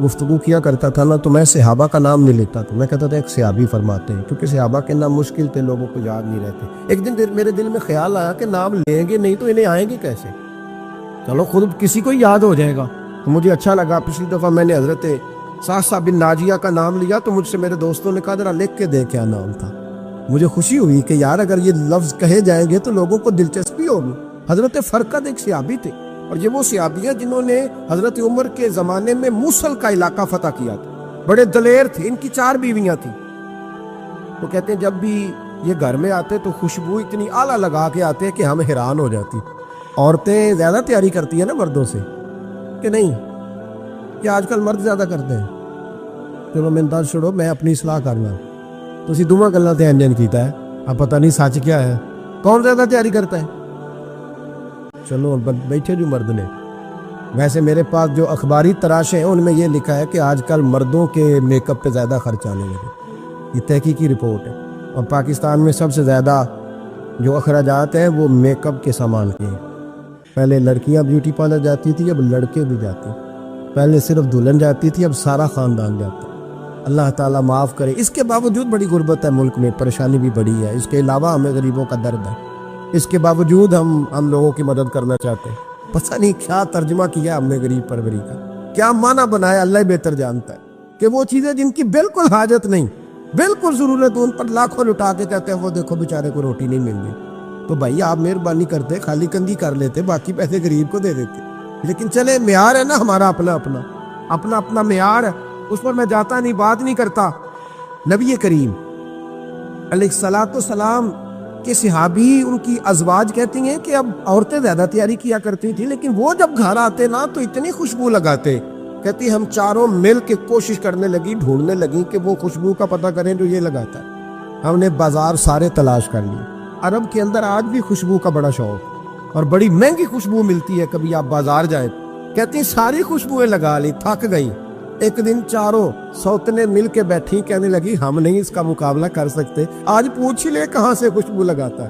گفتگو کیا کرتا تھا نا تو میں صحابہ کا نام نہیں لیتا تھا، میں کہتا تھا ایک صحابی فرماتے ہیں، کیونکہ صحابہ کے نام مشکل تھے، لوگوں کو یاد نہیں رہتے۔ ایک دن میرے دل میں خیال آیا کہ نام لیں گے نہیں تو انہیں آئیں گے کیسے، چلو خود کسی کو یاد ہو جائے گا، تو مجھے اچھا لگا۔ پچھلی دفعہ میں نے حضرت ساسا بن ناجیہ کا نام لیا تو مجھ سے میرے دوستوں نے کہا ذرا لکھ کے دے کیا نام تھا۔ مجھے خوشی ہوئی کہ یار اگر یہ لفظ کہے جائیں گے تو لوگوں کو دلچسپی ہوگی۔ حضرت فرقد ایک صحابی تھے، اور یہ وہ صحابی ہیں جنہوں نے حضرت عمر کے زمانے میں موصل کا علاقہ فتح کیا تھا، بڑے دلیر تھے، ان کی 4 بیویاں تھیں۔ تو کہتے ہیں جب بھی یہ گھر میں آتے تو خوشبو اتنی اعلیٰ لگا کے آتے کہ ہم حیران ہو جاتی۔ عورتیں زیادہ تیاری کرتی ہیں نا مردوں سے کہ نہیں، کہ آج کل مرد زیادہ کرتے ہیں۔ چلو میں دس چھوڑو، میں اپنی اصلاح کرنا، تسی دوواں گلاں تے انجن کیتا ہے، اب پتہ نہیں سچ کیا ہے، کون زیادہ تیاری کرتا ہے؟ چلو بیٹھے جو مرد نے، ویسے میرے پاس جو اخباری تراشے ہیں ان میں یہ لکھا ہے کہ آج کل مردوں کے میک اپ پہ زیادہ خرچ آنے لگے، یہ تحقیقی رپورٹ ہے، اور پاکستان میں سب سے زیادہ جو اخراجات ہیں وہ میک اپ کے سامان کے ہیں۔ پہلے لڑکیاں بیوٹی پارلر جاتی تھی، اب لڑکے بھی جاتے ہیں، پہلے صرف دلہن جاتی تھی، اب سارا خاندان جاتا ہے۔ اللہ تعالیٰ معاف کرے۔ اس کے باوجود بڑی غربت ہے ملک میں، پریشانی بھی بڑی ہے، اس کے علاوہ ہمیں غریبوں کا درد ہے، اس کے باوجود ہم لوگوں کی مدد کرنا چاہتے ہیں۔ پتہ نہیں کیا ترجمہ کیا ہم نے غریب پروری کا، کیا معنی بنایا، اللہ ہی بہتر جانتا ہے، کہ وہ چیزیں جن کی بالکل حاجت نہیں، بالکل ضرورت، ان پر لاکھوں لٹا کے کہتے ہیں وہ دیکھو بیچارے کو روٹی نہیں مل رہی۔ تو بھائی آپ مہربانی کرتے خالی کندھی کر لیتے، باقی پیسے غریب کو دے دیتے۔ لیکن چلے معیار ہے نا ہمارا اپنا معیار ہے، اس پر میں جاتا نہیں، بات نہیں کرتا۔ نبی کریم علیہ الصلوۃ والسلام کے صحابی ان کی ازواج کہتی ہیں کہ اب عورتیں زیادہ تیاری کیا کرتی تھی، لیکن وہ جب گھر آتے نا تو اتنی خوشبو لگاتے، کہتی ہم چاروں مل کے کوشش کرنے لگی، ڈھونڈنے لگی کہ وہ خوشبو کا پتہ کریں جو یہ لگاتا ہے۔ ہم نے بازار سارے تلاش کر لیے، عرب کے اندر آج بھی خوشبو کا بڑا شوق، اور بڑی مہنگی خوشبو ملتی ہے، کبھی آپ بازار جائیں، کہتی ساری خوشبوئیں لگا لی، تھک گئی۔ ایک دن چاروں سوتنے مل کے بیٹھی، کہنے لگی ہم نہیں اس کا مقابلہ کر سکتے، آج پوچھ ہی لے کہاں سے خوشبو لگاتا ہے۔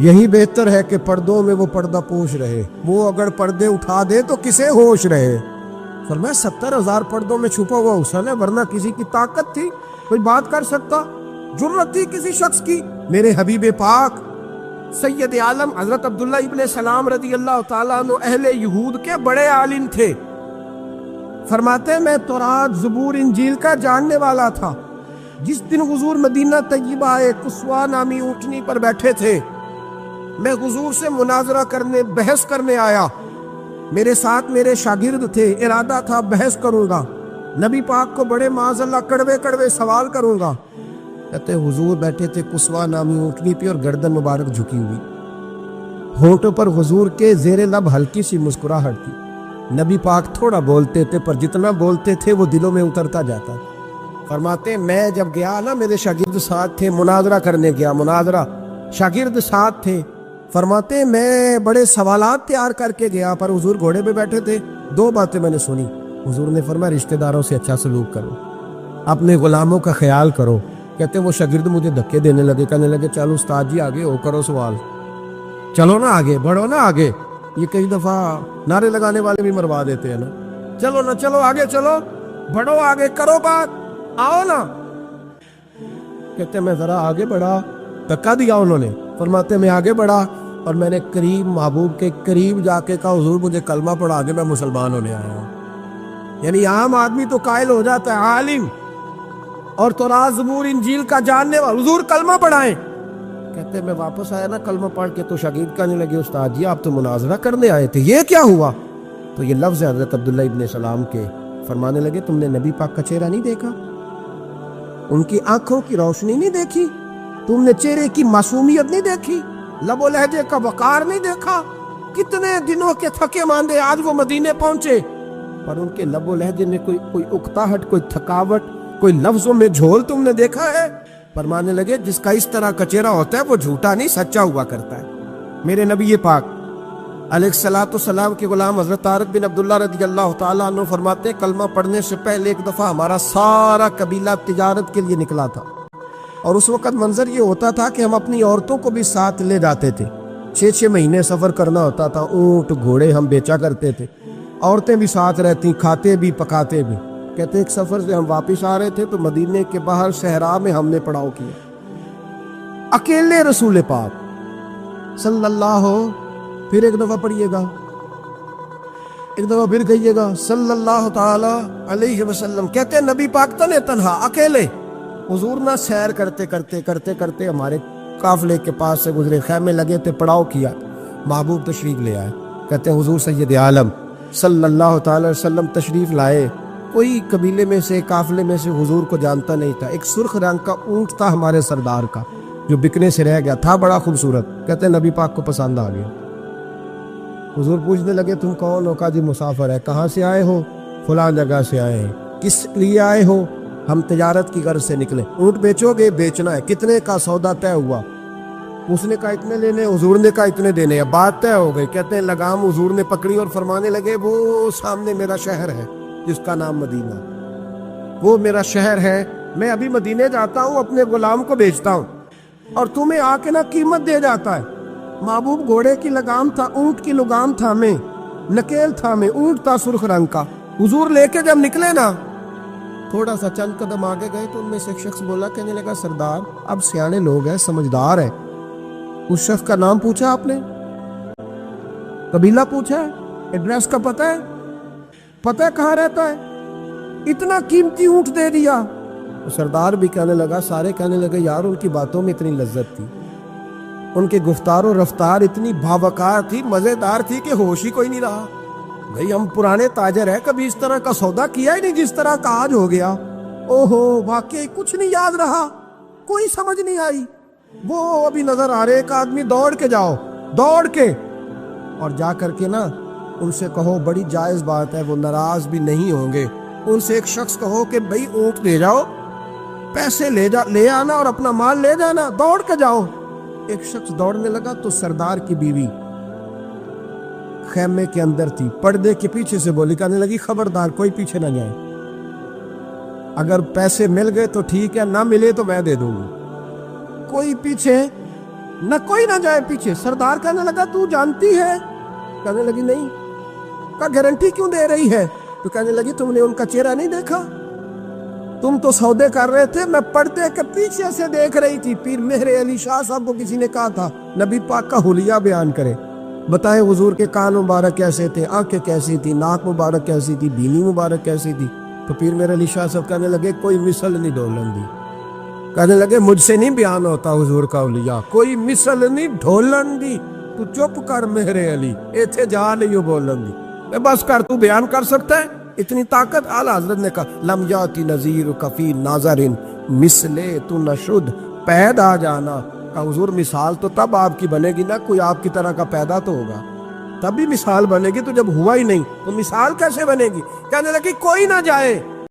یہی بہتر ہے کہ پردوں میں وہ پردہ پوش رہے، وہ اگر پردے اٹھا دے تو کسے ہوش رہے۔ فرمایا 70,000 پردوں میں چھپا ہوا حسن ہے، ورنہ کسی کی طاقت تھی کوئی بات کر سکتا، جرت تھی کسی شخص کی۔ میرے حبیب پاک سید عالم حضرت عبداللہ ابن سلام رضی اللہ تعالیٰ عنہ اہل یہود کے بڑے عالم تھے۔ فرماتے میں تورات، زبور، انجیل کا جاننے والا تھا۔ جس دن حضور مدینہ طیبہ آئے، قصوہ نامی اونٹنی پر بیٹھے تھے، میں حضور سے مناظرہ کرنے، بحث کرنے آیا۔ میرے ساتھ میرے شاگرد تھے، ارادہ تھا بحث کروں گا، نبی پاک کو بڑے معاذ اللہ کڑوے کڑوے سوال کروں گا۔ کہتے حضور بیٹھے تھے قصوہ نامی اونٹنی پہ اور گردن مبارک جھکی ہوئی، ہونٹوں پر حضور کے زیر لب ہلکی سی مسکراہٹ تھی۔ نبی پاک تھوڑا بولتے تھے پر جتنا بولتے تھے وہ دلوں میں اترتا جاتا۔ فرماتے میں جب گیا نا، میرے شاگرد ساتھ تھے، مناظرہ کرنے گیا، مناظرہ، شاگرد ساتھ تھے۔ فرماتے میں بڑے سوالات تیار کر کے گیا، پر حضور گھوڑے پہ بیٹھے تھے۔ 2 باتیں میں نے سنی۔ حضور نے فرمایا رشتہ داروں سے اچھا سلوک کرو، اپنے غلاموں کا خیال کرو۔ کہتے وہ شاگرد مجھے دھکے دینے لگے، کہنے لگے چلو استاد جی آگے ہو، کرو سوال، چلو نا آگے بڑھو نا آگے۔ یہ کئی دفعہ نعرے لگانے والے بھی مروا دیتے ہیں نا، چلو نا چلو آگے، چلو بڑھو آگے، کرو بات، آؤ نا۔ کہتے میں ذرا آگے بڑھا، دھکا دیا انہوں نے۔ فرماتے میں آگے بڑھا اور میں نے قریب محبوب کے قریب جا کے کہا حضور مجھے کلمہ پڑھا دے، میں مسلمان ہونے آیا ہوں۔ یعنی عام آدمی تو قائل ہو جاتا ہے، عالم اور تورات، زبور، انجیل کا جاننے والا، حضور کلمہ پڑھائیں۔ کہتے میں واپس آیا نا کلمہ پڑھ کے، تو شاگرد کہنے لگے استاد جی آپ تو مناظرہ کرنے آئے تھے، یہ کیا ہوا؟ تو یہ لفظ ہے حضرت عبداللہ ابن سلام کے۔ فرمانے لگے تم نے نبی پاک کا چہرہ نہیں دیکھا، ان کی آنکھوں کی روشنی نہیں دیکھی، تم نے چہرے کی معصومیت نہیں دیکھی، لب و لہجے کا وقار نہیں دیکھا؟ کتنے دنوں کے تھکے ماندے آج وہ مدینے پہنچے، پر ان کے لب و لہجے میں کوئی اکتاہٹ، کوئی تھکاوٹ، کوئی لفظوں میں جھول تم نے دیکھا ہے؟ فرمانے لگے جس کا اس طرح کا چہرہ ہوتا ہے وہ جھوٹا نہیں سچا ہوا کرتا ہے۔ میرے نبی پاک علیہ الصلوۃ والسلام کے غلام حضرت طارق بن عبداللہ رضی اللہ تعالیٰ عنہ فرماتے ہیں کلمہ پڑھنے سے پہلے ایک دفعہ ہمارا سارا قبیلہ تجارت کے لیے نکلا تھا، اور اس وقت منظر یہ ہوتا تھا کہ ہم اپنی عورتوں کو بھی ساتھ لے جاتے تھے۔ 6 مہینے سفر کرنا ہوتا تھا، اونٹ گھوڑے ہم بیچا کرتے تھے، عورتیں بھی ساتھ رہتی، کھاتے بھی پکاتے بھی۔ کہتے ایک سفر سے ہم واپس آ رہے تھے تو مدینے کے باہر صحرا میں ہم نے پڑاؤ کیا، اکیلے رسول پاک صلی اللہ، پھر ایک دفعہ پڑھیے گا، ایک دفعہ پھر کہیے گا صلی اللہ تعالی علیہ وسلم۔ کہتے ہیں نبی پاک تنے تنہا اکیلے، حضور نہ سیر کرتے کرتے کرتے کرتے ہمارے قافلے کے پاس سے گزرے، خیمے لگے تھے، پڑاؤ کیا، محبوب تشریف لے آئے۔ کہتے ہیں حضور سید عالم صلی اللہ تعالی وسلم تشریف لائے، کوئی قبیلے میں سے، قافلے میں سے حضور کو جانتا نہیں تھا۔ ایک سرخ رنگ کا اونٹ تھا ہمارے سردار کا جو بکنے سے رہ گیا تھا، بڑا خوبصورت۔ کہتے ہیں نبی پاک کو پسند آ گیا۔ حضور پوچھنے لگے تم کون ہو؟ کہا جی مسافر ہے۔ کہاں سے آئے ہو؟ فلاں جگہ سے آئے ہیں۔ کس لیے آئے ہو؟ ہم تجارت کی غرض سے نکلے۔ اونٹ بیچو گے؟ بیچنا ہے۔ کتنے کا سودا طے ہوا؟ اس نے کہا اتنے لینے، حضور نے کہا اتنے دینے ہیں، بات طے ہو گئی۔ کہتے ہیں لگام حضور نے پکڑی اور فرمانے لگے وہ سامنے میرا شہر ہے جس کا نام مدینہ، وہ میرا شہر ہے، میں ابھی مدینے جاتا ہوں، اپنے غلام کو بیچتا ہوں اور تمہیں آ کے نہ قیمت دے جاتا ہے۔ محبوب گھوڑے کی لگام تھا، اونٹ کی لگام تھا، میں نکیل تھا، میں اونٹ تھا سرخ رنگ کا۔ حضور لے کے جب نکلے نا، تھوڑا سا چند قدم آگے گئے تو ان میں سے ایک شخص بولا، کہنے لگا سردار اب سیانے لوگ ہیں، سمجھدار ہیں، اس شخص کا نام پوچھا آپ نے، قبیلہ پوچھا ہے، ایڈریس کا پتہ ہے، پتہ ہے کہاں رہتا ہے، اتنا قیمتی اونٹ دے دیا۔ سردار بھی کہنے لگا، سارے کہنے لگے یار ان کی باتوں میں اتنی لذت تھی، ان کے گفتار و رفتار اتنی بھاوکار تھی، مزیدار تھی کہ ہوش ہی کوئی نہیں رہا۔ بھئی ہم پرانے تاجر ہیں، کبھی اس طرح کا سودا کیا ہی نہیں جس طرح کا آج ہو گیا۔ اوہو واقعی کچھ نہیں یاد رہا، کوئی سمجھ نہیں آئی۔ وہ ابھی نظر آ رہے ایک آدمی، دوڑ کے جاؤ، دوڑ کے اور جا کر کے نا ان سے کہو، بڑی جائز بات ہے، وہ ناراض بھی نہیں ہوں گے۔ ان سے ایک شخص کہو کہ بھئی اونٹ لے جاؤ، پیسے لے آنا اور اپنا مال لے جانا، دوڑ کے جاؤ۔ ایک شخص دوڑنے لگا تو سردار کی بیوی خیمے کے اندر تھی، پردے کے پیچھے سے بولی، کہنے لگی خبردار کوئی پیچھے نہ جائے، اگر پیسے مل گئے تو ٹھیک ہے، نہ ملے تو میں دے دوں گی، کوئی پیچھے نہ کوئی نہ جائے پیچھے. سردار کہنے لگا تو جانتی ہے؟ کہنے لگی نہیں. کا گارنٹی کیوں دے رہی ہے؟ تو کہنے لگی تم نے ان کا چہرہ نہیں دیکھا؟ تم تو سودے کر رہے تھے، میں پردے کے پیچھے سے دیکھ رہی تھی. پیر مہر علی شاہ صاحب کو کسی نے کہا تھا نبی پاک کا حلیہ بیان کرے، بتائیں حضور کے کان مبارک کیسے تھے، آنکھیں کیسی تھی، ناک مبارک کیسی تھی، بینی مبارک کیسی تھی. تو پیر مہر علی شاہ صاحب کہنے لگے کوئی مثل نہیں ڈھولن دی. کہنے لگے مجھ سے نہیں بیان ہوتا حضور کا حلیہ، کوئی مثل نہیں ڈھولن دی. تو چپ کر مہر علی، ایتھے جا نہیں ہو بولن دی، بس کر، تو بیان کر سکتا ہے؟ اتنی طاقت. اعلیٰ حضرت نے کہا لم یاتی نذیر کفی ناظرن مثلے تو نشد پیدا جانا. کہ حضور مثال تو تب آپ کی بنے گی نا، کوئی آپ کی طرح کا پیدا تو ہوگا، تب بھی مثال بنے گی. تو جب ہوا ہی نہیں تو مثال کیسے بنے گی؟ کہنے لگی کوئی نہ جائے.